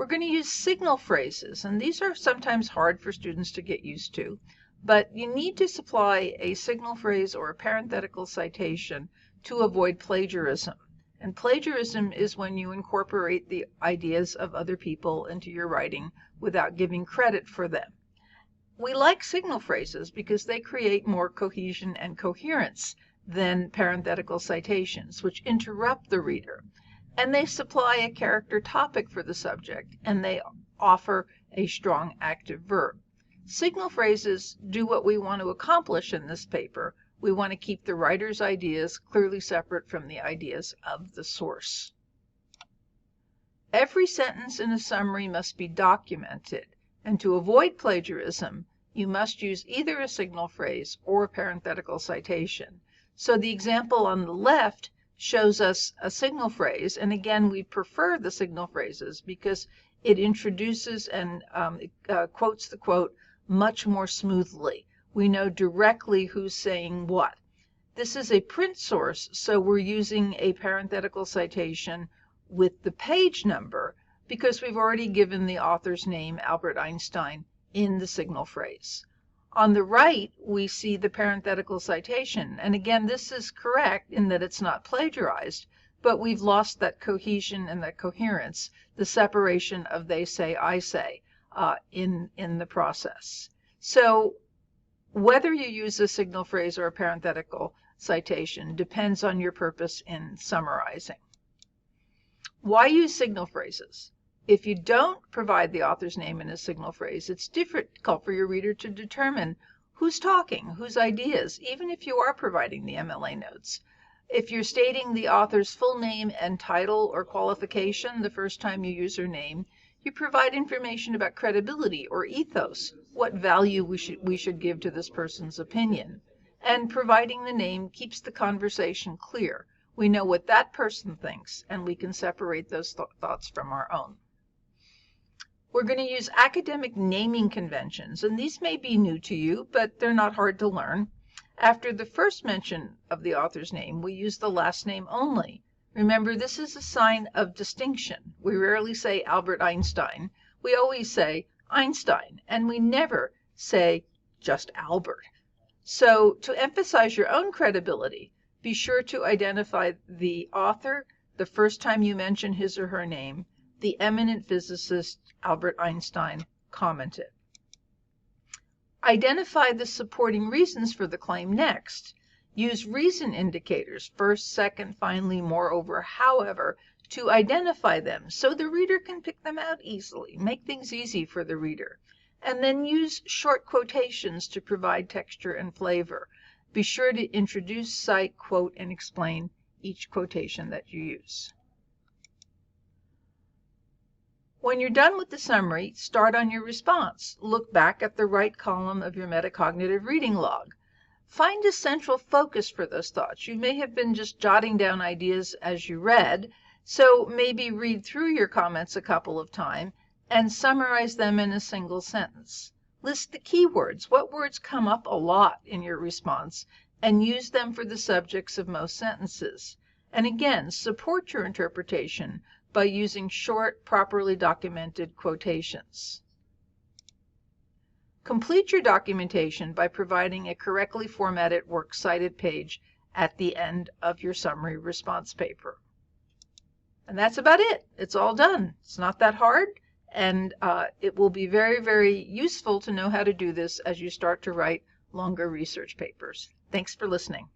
we're going to use signal phrases, and these are sometimes hard for students to get used to, but you need to supply a signal phrase or a parenthetical citation to avoid plagiarism. And plagiarism is when you incorporate the ideas of other people into your writing without giving credit for them. We like signal phrases because they create more cohesion and coherence than parenthetical citations, which interrupt the reader. And they supply a character topic for the subject, and they offer a strong active verb. Signal phrases do what we want to accomplish in this paper. We want to keep the writer's ideas clearly separate from the ideas of the source. Every sentence in a summary must be documented, and to avoid plagiarism, you must use either a signal phrase or a parenthetical citation. So the example on the left shows us a signal phrase, and again, we prefer the signal phrases because it introduces and quotes the quote much more smoothly. We know directly who's saying what. This is a print source, so we're using a parenthetical citation with the page number because we've already given the author's name, Albert Einstein, in the signal phrase. On the right, we see the parenthetical citation, and again, this is correct in that it's not plagiarized, but we've lost that cohesion and that coherence, the separation of they say, I say, in the process. So whether you use a signal phrase or a parenthetical citation depends on your purpose in summarizing. Why use signal phrases? If you don't provide the author's name in a signal phrase, it's difficult for your reader to determine who's talking, whose ideas, even if you are providing the MLA notes. If you're stating the author's full name and title or qualification the first time you use her name, you provide information about credibility or ethos, what value we should give to this person's opinion. And providing the name keeps the conversation clear. We know what that person thinks, and we can separate those thoughts from our own. We're going to use academic naming conventions, and these may be new to you, but they're not hard to learn. After the first mention of the author's name, we use the last name only. Remember, this is a sign of distinction. We rarely say Albert Einstein. We always say Einstein, and we never say just Albert. So to emphasize your own credibility, be sure to identify the author the first time you mention his or her name. The eminent physicist Albert Einstein commented. Identify the supporting reasons for the claim next. Use reason indicators, first, second, finally, moreover, however, to identify them so the reader can pick them out easily. Make things easy for the reader. And then use short quotations to provide texture and flavor. Be sure to introduce, cite, quote, and explain each quotation that you use. When you're done with the summary, start on your response. Look back at the right column of your metacognitive reading log. Find a central focus for those thoughts. You may have been just jotting down ideas as you read, so maybe read through your comments a couple of times and summarize them in a single sentence. List the keywords. What words come up a lot in your response, and use them for the subjects of most sentences. And again, support your interpretation by using short, properly documented quotations. Complete your documentation by providing a correctly formatted works cited page at the end of your summary response paper. And that's about it. It's all done. It's not that hard, and it will be very, very useful to know how to do this as you start to write longer research papers. Thanks for listening.